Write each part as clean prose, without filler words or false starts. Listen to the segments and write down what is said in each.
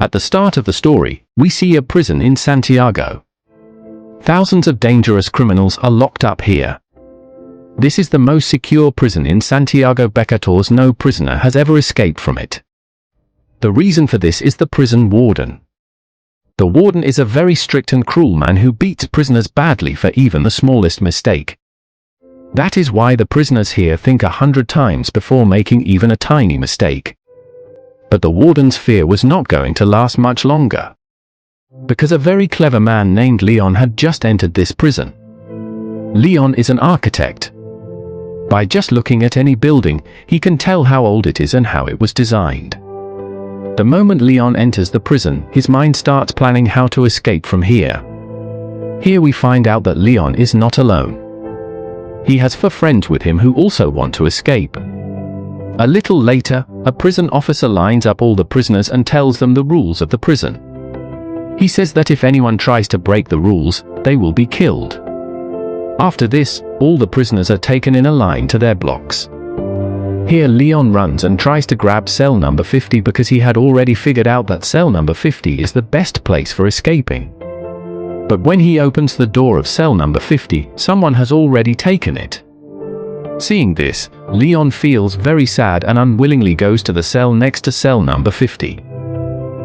At the start of the story, we see a prison in Santiago. Thousands of dangerous criminals are locked up here. This is the most secure prison in Santiago because no prisoner has ever escaped from it. The reason for this is the prison warden. The warden is a very strict and cruel man who beats prisoners badly for even the smallest mistake. That is why the prisoners here think 100 times before making even a tiny mistake. But the warden's fear was not going to last much longer, because a very clever man named Leon had just entered this prison. Leon is an architect. By just looking at any building, he can tell how old it is and how it was designed. The moment Leon enters the prison, his mind starts planning how to escape from here. Here we find out that Leon is not alone. He has 4 friends with him who also want to escape. A little later, a prison officer lines up all the prisoners and tells them the rules of the prison. He says that if anyone tries to break the rules, they will be killed. After this, all the prisoners are taken in a line to their blocks. Here Leon runs and tries to grab cell number 50 because he had already figured out that cell number 50 is the best place for escaping. But when he opens the door of cell number 50, someone has already taken it. Seeing this, Leon feels very sad and unwillingly goes to the cell next to cell number 50.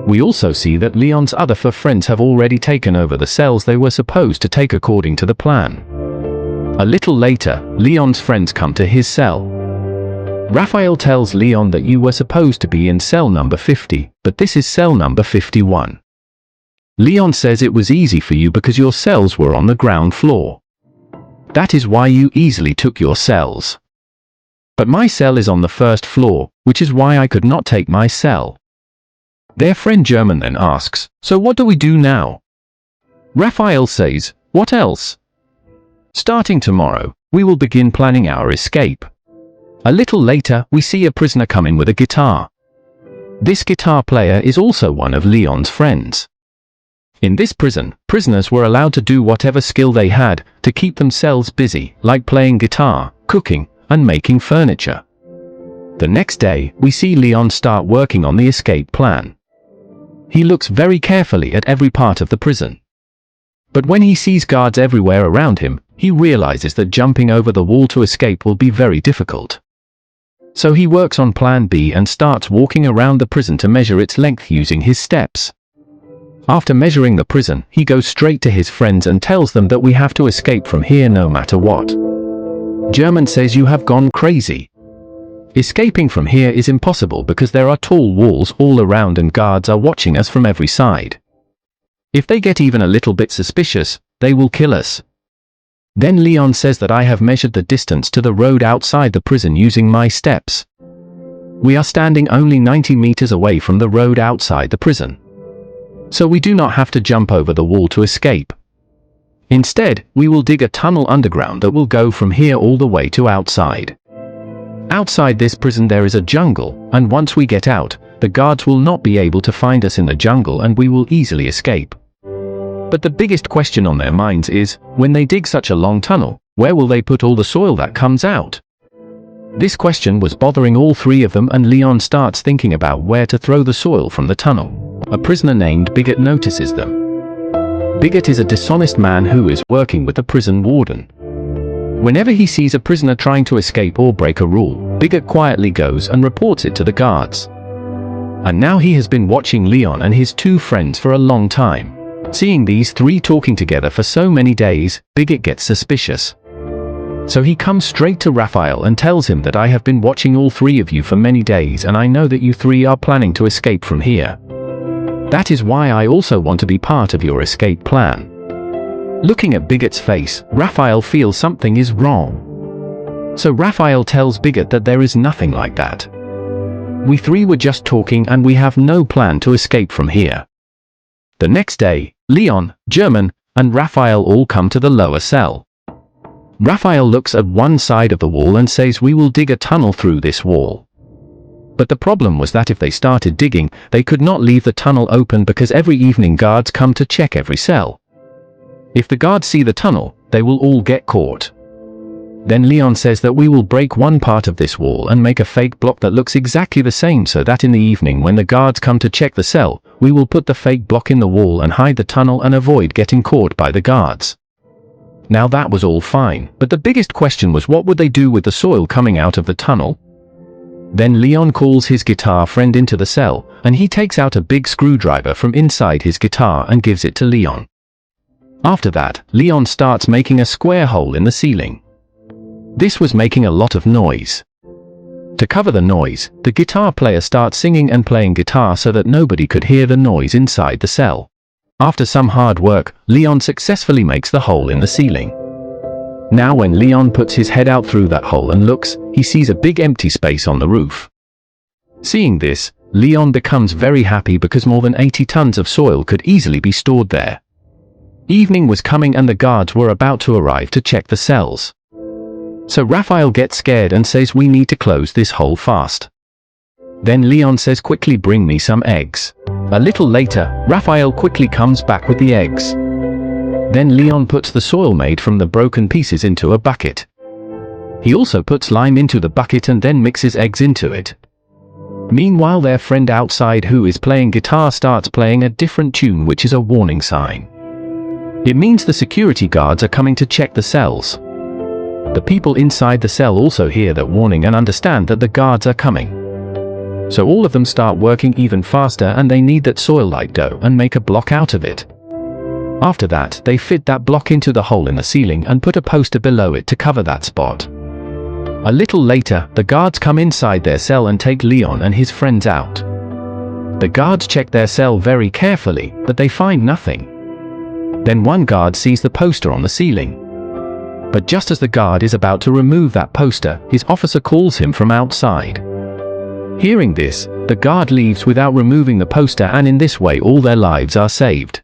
We also see that Leon's other 4 friends have already taken over the cells they were supposed to take according to the plan. A little later, Leon's friends come to his cell. Raphael tells Leon that you were supposed to be in cell number 50, but this is cell number 51. Leon says it was easy for you because your cells were on the ground floor. That is why you easily took your cells. But my cell is on the 1st floor, which is why I could not take my cell. Their friend German then asks, "So what do we do now?" Raphael says, "What else? Starting tomorrow, we will begin planning our escape." A little later, we see a prisoner come in with a guitar. This guitar player is also one of Leon's friends. In this prison, prisoners were allowed to do whatever skill they had to keep themselves busy, like playing guitar, cooking, and making furniture. The next day, we see Leon start working on the escape plan. He looks very carefully at every part of the prison. But when he sees guards everywhere around him, he realizes that jumping over the wall to escape will be very difficult. So he works on plan B and starts walking around the prison to measure its length using his steps. After measuring the prison, he goes straight to his friends and tells them that we have to escape from here no matter what. German says you have gone crazy. Escaping from here is impossible because there are tall walls all around and guards are watching us from every side. If they get even a little bit suspicious, they will kill us. Then Leon says that I have measured the distance to the road outside the prison using my steps. We are standing only 90 meters away from the road outside the prison. So we do not have to jump over the wall to escape. Instead, we will dig a tunnel underground that will go from here all the way to outside. Outside this prison there is a jungle, and once we get out, the guards will not be able to find us in the jungle and we will easily escape. But the biggest question on their minds is, when they dig such a long tunnel, where will they put all the soil that comes out? This question was bothering all 3 of them, and Leon starts thinking about where to throw the soil from the tunnel. A prisoner named Bigot notices them. Bigot is a dishonest man who is working with the prison warden. Whenever he sees a prisoner trying to escape or break a rule, Bigot quietly goes and reports it to the guards. And now he has been watching Leon and his 2 friends for a long time. Seeing these 3 talking together for so many days, Bigot gets suspicious. So he comes straight to Raphael and tells him that I have been watching all 3 of you for many days and I know that you 3 are planning to escape from here. That is why I also want to be part of your escape plan. Looking at Bigot's face, Raphael feels something is wrong. So Raphael tells Bigot that there is nothing like that. We 3 were just talking and we have no plan to escape from here. The next day, Leon, German, and Raphael all come to the lower cell. Raphael looks at one side of the wall and says we will dig a tunnel through this wall. But the problem was that if they started digging, they could not leave the tunnel open because every evening guards come to check every cell. If the guards see the tunnel, they will all get caught. Then Leon says that we will break one part of this wall and make a fake block that looks exactly the same, so that in the evening when the guards come to check the cell, we will put the fake block in the wall and hide the tunnel and avoid getting caught by the guards. Now that was all fine, but the biggest question was, what would they do with the soil coming out of the tunnel? Then Leon calls his guitar friend into the cell, and he takes out a big screwdriver from inside his guitar and gives it to Leon. After that, Leon starts making a square hole in the ceiling. This was making a lot of noise. To cover the noise, the guitar player starts singing and playing guitar so that nobody could hear the noise inside the cell. After some hard work, Leon successfully makes the hole in the ceiling. Now when Leon puts his head out through that hole and looks, he sees a big empty space on the roof. Seeing this, Leon becomes very happy because more than 80 tons of soil could easily be stored there. Evening was coming and the guards were about to arrive to check the cells. So Raphael gets scared and says we need to close this hole fast. Then Leon says, quickly bring me some eggs. A little later, Raphael quickly comes back with the eggs. Then Leon puts the soil made from the broken pieces into a bucket. He also puts lime into the bucket and then mixes eggs into it. Meanwhile, their friend outside who is playing guitar starts playing a different tune, which is a warning sign. It means the security guards are coming to check the cells. The people inside the cell also hear that warning and understand that the guards are coming. So all of them start working even faster, and they need that soil like dough and make a block out of it. After that, they fit that block into the hole in the ceiling and put a poster below it to cover that spot. A little later, the guards come inside their cell and take Leon and his friends out. The guards check their cell very carefully, but they find nothing. Then one guard sees the poster on the ceiling. But just as the guard is about to remove that poster, his officer calls him from outside. Hearing this, the guard leaves without removing the poster, and in this way all their lives are saved.